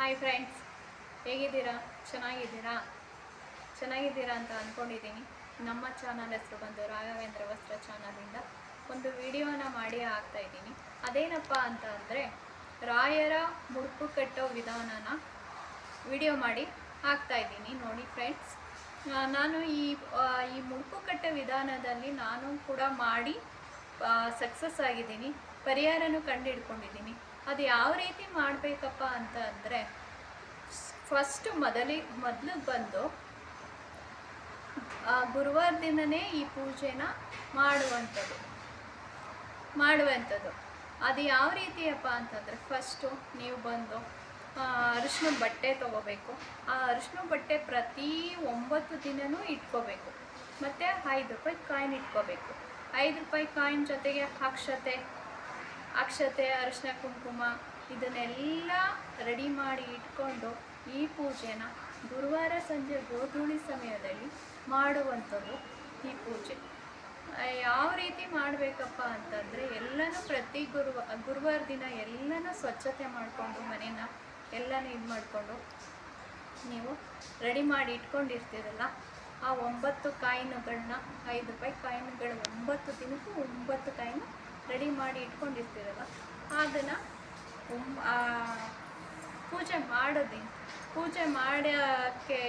Hi friends, ಹೇಗಿದ್ದೀರಾ? ಚೆನ್ನಾಗಿದ್ದೀರಾ ಅಂತ ಅಂದ್ಕೊಂಡಿದ್ದೀನಿ. ನಮ್ಮ ಚಾನಲ್ ಹೆಸರು ಬಂದು ರಾಘವೇಂದ್ರ ವಸ್ತ್ರ ಚಾನಲಿಂದ ಒಂದು ವಿಡಿಯೋನ ಮಾಡಿ ಹಾಕ್ತಾಯಿದ್ದೀನಿ. ಅದೇನಪ್ಪ ಅಂತ ಅಂದರೆ, ರಾಯರ ಮುಡುಪು ಕಟ್ಟೋ ವಿಧಾನನ ವಿಡಿಯೋ ಮಾಡಿ ಹಾಕ್ತಾಯಿದ್ದೀನಿ. ನೋಡಿ ಫ್ರೆಂಡ್ಸ್, ನಾನು ಈ ಮುಡುಪು ಕಟ್ಟೋ ವಿಧಾನದಲ್ಲಿ ನಾನು ಕೂಡ ಮಾಡಿ ಸಕ್ಸಸ್ ಆಗಿದ್ದೀನಿ, ಪರಿಹಾರನೂ ಕಂಡುಹಿಡ್ಕೊಂಡಿದ್ದೀನಿ. ಅದು ಯಾವ ರೀತಿ ಮಾಡಬೇಕಪ್ಪ ಅಂತ ಅಂದರೆ, ಫಸ್ಟು ಮೊದಲು ಬಂದು ಗುರುವಾರ ದಿನವೇ ಈ ಪೂಜೆನ ಮಾಡುವಂಥದ್ದು. ಅದು ಯಾವ ರೀತಿಯಪ್ಪ ಅಂತಂದರೆ, ಫಸ್ಟು ನೀವು ಬಂದು ಅರಿಶಿನ ಬಟ್ಟೆ ತೊಗೋಬೇಕು. ಆ ಅರಿಶಿನ ಬಟ್ಟೆ ಪ್ರತಿ 9 ದಿನವೂ ಇಟ್ಕೋಬೇಕು. ಮತ್ತು 5 ರೂಪಾಯಿ ಕಾಯಿನ್ ಇಟ್ಕೋಬೇಕು. 5 ರೂಪಾಯಿ ಕಾಯಿನ್ ಜೊತೆಗೆ ಅಕ್ಷತೆ, ಅರಿಶಿನ, ಕುಂಕುಮ ಇದನ್ನೆಲ್ಲ ರೆಡಿ ಮಾಡಿ ಇಟ್ಕೊಂಡು ಈ ಪೂಜೆನ ಗುರುವಾರ ಸಂಜೆ ಗೋಧೂಳಿ ಸಮಯದಲ್ಲಿ ಮಾಡುವಂಥದ್ದು. ಈ ಪೂಜೆ ಯಾವ ರೀತಿ ಮಾಡಬೇಕಪ್ಪ ಅಂತಂದರೆ, ಎಲ್ಲನೂ ಪ್ರತಿ ಗುರುವಾರ ದಿನ ಎಲ್ಲನೂ ಸ್ವಚ್ಛತೆ ಮಾಡಿಕೊಂಡು ಮನೇನ ಎಲ್ಲನೂ ಇದು ಮಾಡಿಕೊಂಡು ನೀವು ರೆಡಿ ಮಾಡಿ ಇಟ್ಕೊಂಡಿರ್ತೀರಲ್ಲ, ಆ 9 ಕಾಯಿನ್ಗಳನ್ನ 5 ರೂಪಾಯಿ ಕಾಯಿನ್ಗಳು 9 ದಿನಕ್ಕೂ 9 ಕಾಯಿನ್ ರೆಡಿ ಮಾಡಿ ಇಟ್ಕೊಂಡಿರ್ತೀರಲ್ಲ, ಅದನ್ನು ಪೂಜೆ ಮಾಡೋಕ್ಕೆ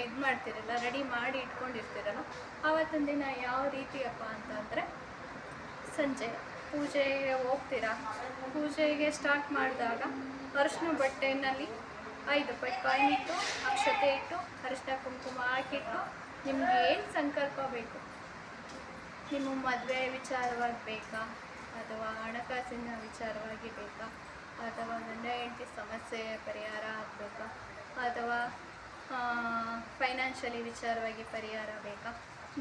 ಇದು ಮಾಡ್ತಿರಲ್ಲ, ರೆಡಿ ಮಾಡಿ ಇಟ್ಕೊಂಡಿರ್ತೀರಲ್ಲ, ಆವತ್ತಿನ ದಿನ ಯಾವ ರೀತಿಯಪ್ಪ ಅಂತಂದರೆ, ಸಂಜೆ ಪೂಜೆಗೆ ಹೋಗ್ತೀರಾ. ಪೂಜೆಗೆ ಸ್ಟಾರ್ಟ್ ಮಾಡಿದಾಗ ಅರಿಶಿನ ಬಟ್ಟೆಯಲ್ಲಿ 5 ರೂಪಾಯಿ ಕಾಯಿನ್ ಇಟ್ಟು, ಅಕ್ಷತೆ ಇಟ್ಟು, ಅರಿಶಿನ ಕುಂಕುಮ ಹಾಕಿಟ್ಟು, ನಿಮ್ಗೆ ಏನು ಸಂಕಲ್ಪ ಬೇಕು, ನಿಮ್ಮ ಮದುವೆ ವಿಚಾರವಾಗಿ ಬೇಕಾ, ಅಥವಾ ಹಣಕಾಸಿನ ವಿಚಾರವಾಗಿ ಬೇಕಾ, ಅಥವಾ ಗಂಡ ಹೆಂಡತಿ ಸಮಸ್ಯೆ ಪರಿಹಾರ ಆಗಬೇಕಾ, ಅಥವಾ ಫೈನಾನ್ಷಿಯಲಿ ವಿಚಾರವಾಗಿ ಪರಿಹಾರ ಬೇಕಾ,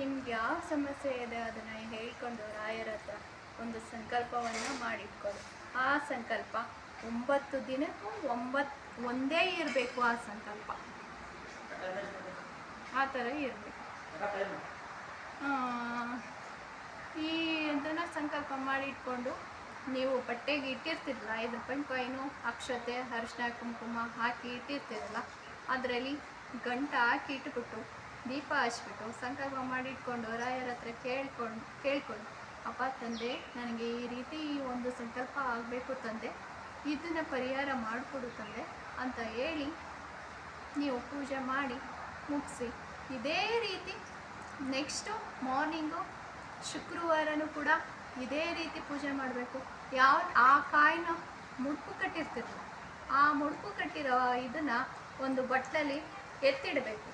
ನಿಮ್ಗೆ ಯಾವ ಸಮಸ್ಯೆ ಇದೆ ಅದನ್ನು ಹೇಳ್ಕೊಂಡು ರಾಯರ ಹತ್ರ ಒಂದು ಸಂಕಲ್ಪವನ್ನು ಮಾಡಿಟ್ಕೊಳ್ಳಿ. ಆ ಸಂಕಲ್ಪ 9 ದಿನಕ್ಕೂ ಒಂದೇ ಇರಬೇಕು. ಆ ಸಂಕಲ್ಪ ಆ ಥರ ಇರಬೇಕು. ಈ ಇದನ್ನು ಸಂಕಲ್ಪ ಮಾಡಿ ಇಟ್ಕೊಂಡು ನೀವು ಬಟ್ಟೆಗೆ ಇಟ್ಟಿರ್ತಿರಲ್ಲ, 5 ರೂಪಾಯಿ ಕಾಯಿನು, ಅಕ್ಷತೆ, ಅರಿಶಿನ ಕುಂಕುಮ ಹಾಕಿ ಇಟ್ಟಿರ್ತೀರಲ್ಲ, ಅದರಲ್ಲಿ ಗಂಟು ಹಾಕಿ ಇಟ್ಬಿಟ್ಟು ದೀಪ ಹಚ್ಬಿಟ್ಟು ಸಂಕಲ್ಪ ಮಾಡಿ ಇಟ್ಕೊಂಡು ರಾಯರ ಹತ್ರ ಕೇಳ್ಕೊಂಡು ಅಪ್ಪ ತಂದೆ, ನನಗೆ ಈ ರೀತಿ ಈ ಒಂದು ಸಂಕಲ್ಪ ಆಗಬೇಕು ತಂದೆ, ಇದನ್ನು ಪರಿಹಾರ ಮಾಡಿಕೊಡು ತಂದೆ ಅಂತ ಹೇಳಿ ನೀವು ಪೂಜೆ ಮಾಡಿ ಮುಗಿಸಿ. ಇದೇ ರೀತಿ ನೆಕ್ಸ್ಟು ಮಾರ್ನಿಂಗು ಶುಕ್ರವಾರನೂ ಕೂಡ ಇದೇ ರೀತಿ ಪೂಜೆ ಮಾಡಬೇಕು. ಆ ಕಾಯಿನ ಮುಡುಪು ಕಟ್ಟಿರ್ತಿರಲ್ಲ, ಆ ಮುಡುಪು ಕಟ್ಟಿರೋ ಇದನ್ನು ಒಂದು ಬಟ್ಟಲಲ್ಲಿ ಎತ್ತಿಡಬೇಕು.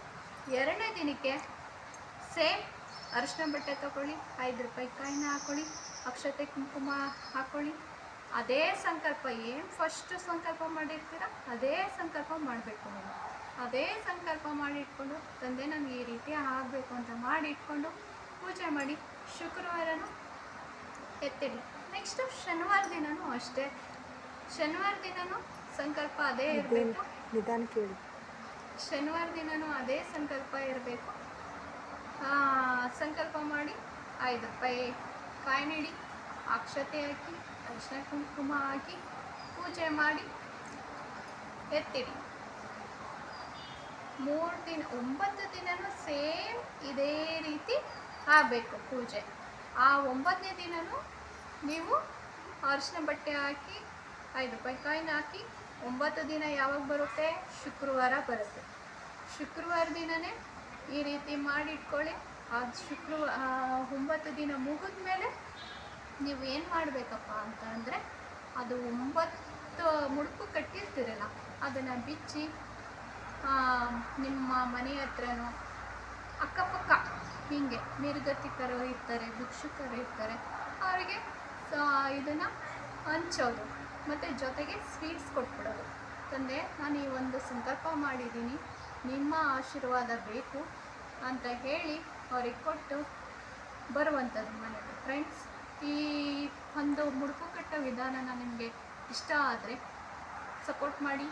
2ನೇ ದಿನಕ್ಕೆ ಸೇಮ್ ಅರಿಶಿನ ಬಟ್ಟೆ ತೊಗೊಳ್ಳಿ, 5 ರೂಪಾಯಿ ಕಾಯಿನ ಹಾಕ್ಕೊಳ್ಳಿ, ಅಕ್ಷತೆ ಕುಂಕುಮ ಹಾಕ್ಕೊಳ್ಳಿ. ಅದೇ ಸಂಕಲ್ಪ, ಏನು ಫಸ್ಟು ಸಂಕಲ್ಪ ಮಾಡಿರ್ತೀರ ಅದೇ ಸಂಕಲ್ಪ ಮಾಡಬೇಕು. ನೀವು ಅದೇ ಸಂಕಲ್ಪ ಮಾಡಿ ಇಟ್ಕೊಂಡು, ತಂದೆ ನನಗೆ ಈ ರೀತಿ ಆಗಬೇಕು ಅಂತ ಮಾಡಿ ಇಟ್ಕೊಂಡು ಪೂಜೆ ಮಾಡಿ ಶುಕ್ರವಾರನೂ ಎತ್ತಿಡಿ. ನೆಕ್ಸ್ಟು ಶನಿವಾರ ದಿನವೂ ಅಷ್ಟೇ. ಶನಿವಾರ ದಿನವೂ ಸಂಕಲ್ಪ ಅದೇ ಇರಬೇಕು. ಶನಿವಾರ ದಿನವೂ ಅದೇ ಸಂಕಲ್ಪ ಇರಬೇಕು. ಸಂಕಲ್ಪ ಮಾಡಿ 5 ರೂಪಾಯಿ ಕಾಯಿನ್ ಇಡಿ, ಅಕ್ಷತೆ ಹಾಕಿ, ಅರಿಶಿನ ಕುಂಕುಮ ಹಾಕಿ ಪೂಜೆ ಮಾಡಿ ಎತ್ತಿಡಿ. 9 ದಿನವೂ ಸೇಮ್ ಇದೇ ರೀತಿ ಆಗಬೇಕು ಪೂಜೆ. ಆ 9ನೇ ದಿನವೂ ನೀವು ಅರಿಶಿನ ಬಟ್ಟೆ ಹಾಕಿ 5 ರೂಪಾಯಿ ಕಾಯಿನ್ ಹಾಕಿ 9 ದಿನ ಯಾವಾಗ ಬರುತ್ತೆ? ಶುಕ್ರವಾರ ಬರುತ್ತೆ. ಶುಕ್ರವಾರ ದಿನವೇ ಈ ರೀತಿ ಮಾಡಿಟ್ಕೊಳ್ಳಿ. ಅದು 9 ದಿನ ಮುಗಿದ ಮೇಲೆ ನೀವು ಏನು ಮಾಡಬೇಕಪ್ಪ ಅಂತ ಅಂದರೆ, ಅದು 9 ಮುಡುಪು ಕಟ್ಟಿರ್ತೀರಲ್ಲ, ಅದನ್ನು ಬಿಚ್ಚಿ ನಿಮ್ಮ ಮನೆ ಹತ್ರನೋ ಅಕ್ಕಪಕ್ಕ ಹೀಗೆ ನಿರ್ಗತಿಕರು ಇರ್ತಾರೆ, ಭಿಕ್ಷುಕರು ಇರ್ತಾರೆ, ಅವರಿಗೆ ಇದನ್ನು ಹಂಚೋದು, ಮತ್ತು ಜೊತೆಗೆ ಸ್ವೀಟ್ಸ್ ಕೊಟ್ಬಿಡೋದು. ತಂದೆ, ನಾನು ಈ ಒಂದು ಸಂಕಲ್ಪ ಮಾಡಿದ್ದೀನಿ, ನಿಮ್ಮ ಆಶೀರ್ವಾದ ಬೇಕು ಅಂತ ಹೇಳಿ ಅವ್ರಿಗೆ ಕೊಟ್ಟು ಬರುವಂಥದ್ದು ಮನೆಗೆ. ಫ್ರೆಂಡ್ಸ್, ಈ ಒಂದು ಮುಡುಪು ಕಟ್ಟೋ ವಿಧಾನನ ನಿಮಗೆ ಇಷ್ಟ ಆದರೆ ಸಪೋರ್ಟ್ ಮಾಡಿ,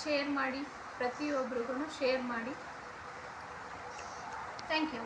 ಶೇರ್ ಮಾಡಿ, ಪ್ರತಿಯೊಬ್ಬರಿಗೂ ಶೇರ್ ಮಾಡಿ. Thank you.